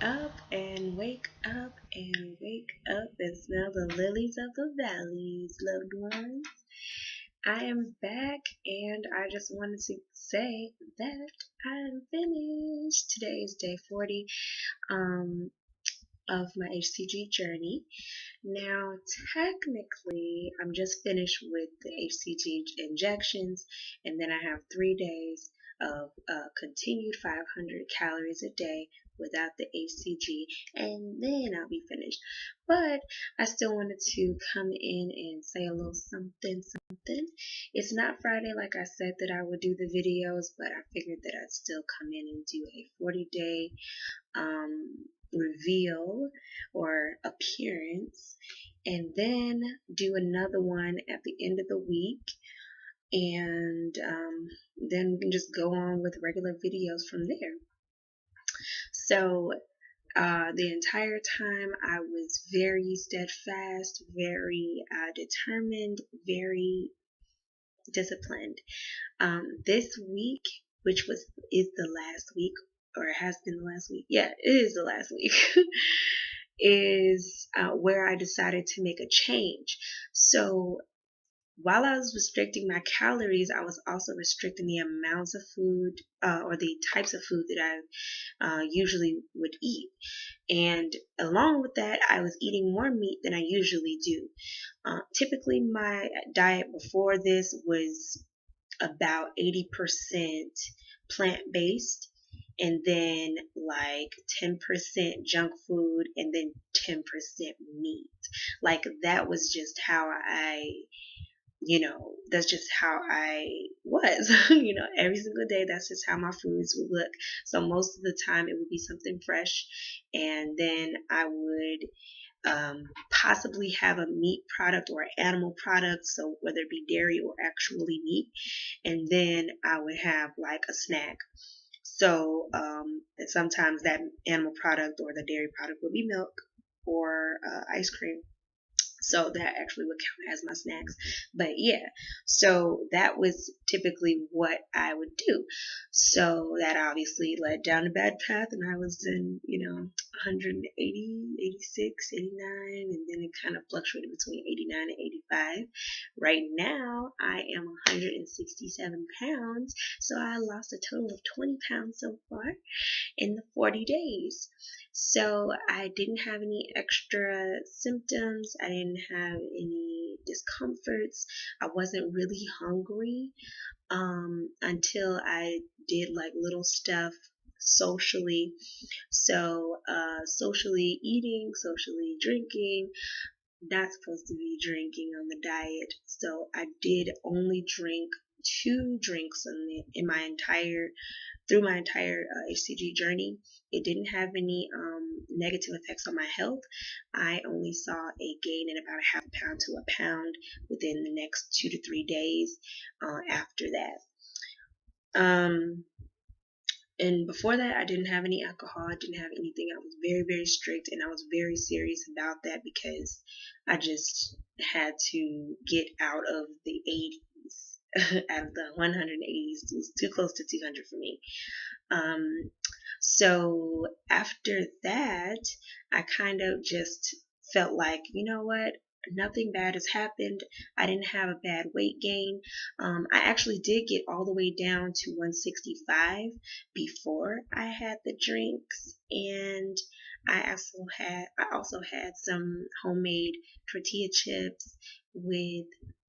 Up and wake up and wake up and smell the lilies of the valleys, loved ones. I am back and I just wanted to say that I'm finished. Today is day 40 um, of my HcG journey. Now, technically, I'm just finished with the HcG injections, and then I have 3 days of continued 500 calories a day without the HcG, and then I'll be finished. But I still wanted to come in and say a little something. It's not Friday like I said that I would do the videos, but I figured that I'd still come in and do a 40-day reveal or appearance, and then do another one at the end of the week, and then we can just go on with regular videos from there. So the entire time I was very steadfast, very determined, very disciplined. This week, which is the last week, or it has been the last week. Yeah, it is the last week. Is where I decided to make a change. So while I was restricting my calories, I was also restricting the amounts of food or the types of food that I usually would eat. And along with that, I was eating more meat than I usually do. Typically, my diet before this was about 80% plant-based, and then like 10% junk food, and then 10% meat. Like that was just how that's just how I was. Every single day, that's just how my foods would look. So most of the time, it would be something fresh, and then I would possibly have a meat product or an animal product, so whether it be dairy or actually meat, and then I would have like a snack. So, and sometimes that animal product or the dairy product would be milk or ice cream. So that actually would count as my snacks. But yeah, so that was typically what I would do. So that obviously led down a bad path, and I was in, 180, 86, 89, and then it kind of fluctuated between 89 and 85. Right now, I am 167 pounds, so I lost a total of 20 pounds so far in the 40 days. So I didn't have any extra symptoms. I didn't have any discomforts. I wasn't really hungry until I did like little stuff socially. So socially eating, socially drinking, not supposed to be drinking on the diet. So I did only drink 2 drinks in my entire through my entire HcG journey. It didn't have any negative effects on my health. I only saw a gain in about a half pound to a pound within the next 2 to 3 days after that. And before that, I didn't have any alcohol. I didn't have anything. I was very, very strict, and I was very serious about that because I just had to get out of the 80s, out of the 180s. It was too close to 200 for me. So after that, I kind of just felt like, you know what? Nothing bad has happened. I didn't have a bad weight gain. I actually did get all the way down to 165 before I had the drinks, and I also had some homemade tortilla chips with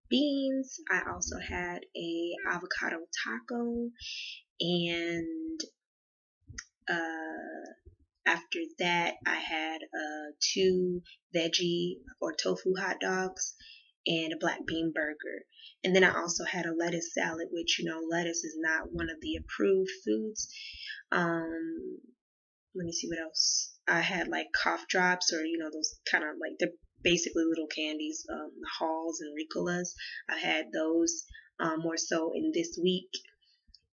beans. I also had a avocado taco, and uh, after that, I had 2 veggie or tofu hot dogs and a black bean burger. And then I also had a lettuce salad, which, lettuce is not one of the approved foods. Um, Let me see what else. I had like cough drops, or, those kind of like, they're basically little candies, Halls and Ricolas. I had those more so in this week.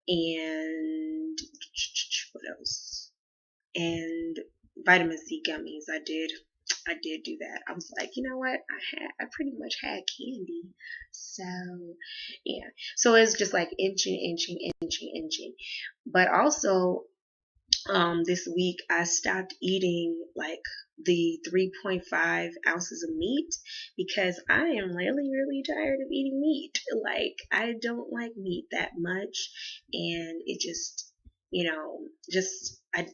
And what else? And vitamin C gummies. I did do that. I was like, you know what? I pretty much had candy. So yeah. So it's just like inching. But also This week I stopped eating like the 3.5 ounces of meat because I am really, really tired of eating meat. Like, I don't like meat that much, and it just, I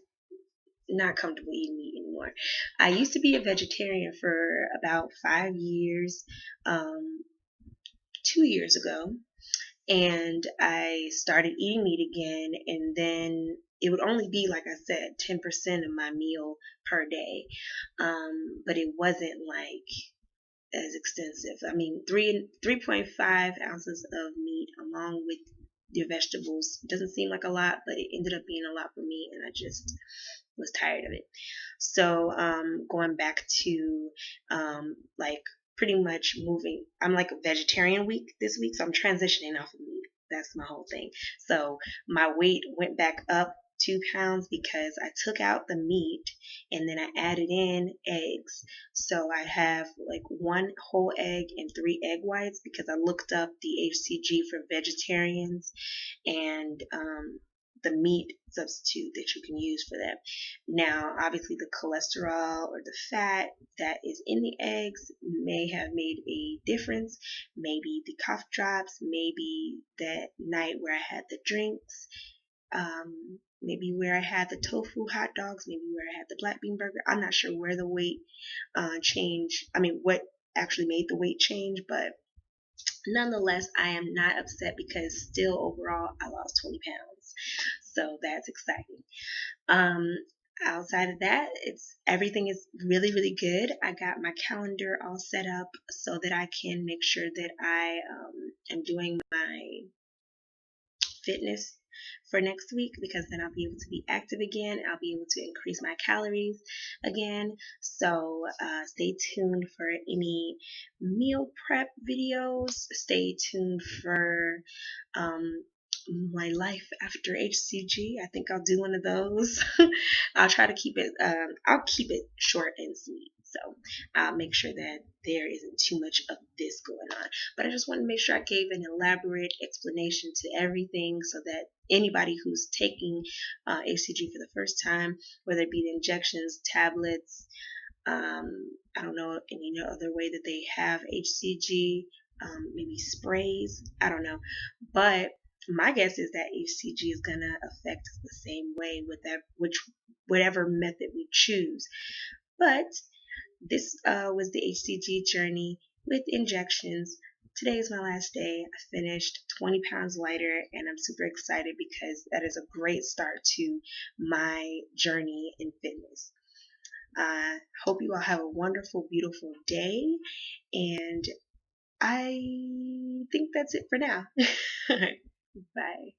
not comfortable eating meat anymore. I used to be a vegetarian for about 5 years, 2 years ago, and I started eating meat again, and then it would only be, like I said, 10% of my meal per day. But it wasn't like as extensive. I mean, 3.5 ounces of meat along with your vegetables doesn't seem like a lot, but it ended up being a lot for me, and I just was tired of it. So, going back to, like, pretty much moving. I'm like a vegetarian week this week, so I'm transitioning off of meat. That's my whole thing. So my weight went back up 2 pounds because I took out the meat and then I added in eggs. So I have like one whole egg and three egg whites because I looked up the HCG for vegetarians, and the meat substitute that you can use for that. Now, obviously, the cholesterol or the fat that is in the eggs may have made a difference. Maybe the cough drops, maybe that night where I had the drinks, maybe where I had the tofu hot dogs, maybe where I had the black bean burger. I'm not sure where the weight change, I mean, what actually made the weight change, but nonetheless, I am not upset because still overall I lost 20 pounds. So that's exciting. Um, Outside of that, it's everything is really, really good. I got my calendar all set up so that I can make sure that I am doing my fitness for next week, because then I'll be able to be active again. I'll be able to increase my calories again. So stay tuned for any meal prep videos. Stay tuned for um, my life after HCG. I think I'll do one of those. I'll try to keep it. I'll keep it short and sweet. So I'll make sure that there isn't too much of this going on. But I just want to make sure I gave an elaborate explanation to everything so that anybody who's taking HCG for the first time, whether it be the injections, tablets, I don't know any other way that they have HCG, maybe sprays, I don't know. But my guess is that HCG is going to affect us the same way with that, whatever method we choose. But this was the HcG journey with injections. Today is my last day. I finished 20 pounds lighter, and I'm super excited because that is a great start to my journey in fitness. I hope you all have a wonderful, beautiful day, and I think that's it for now. Bye.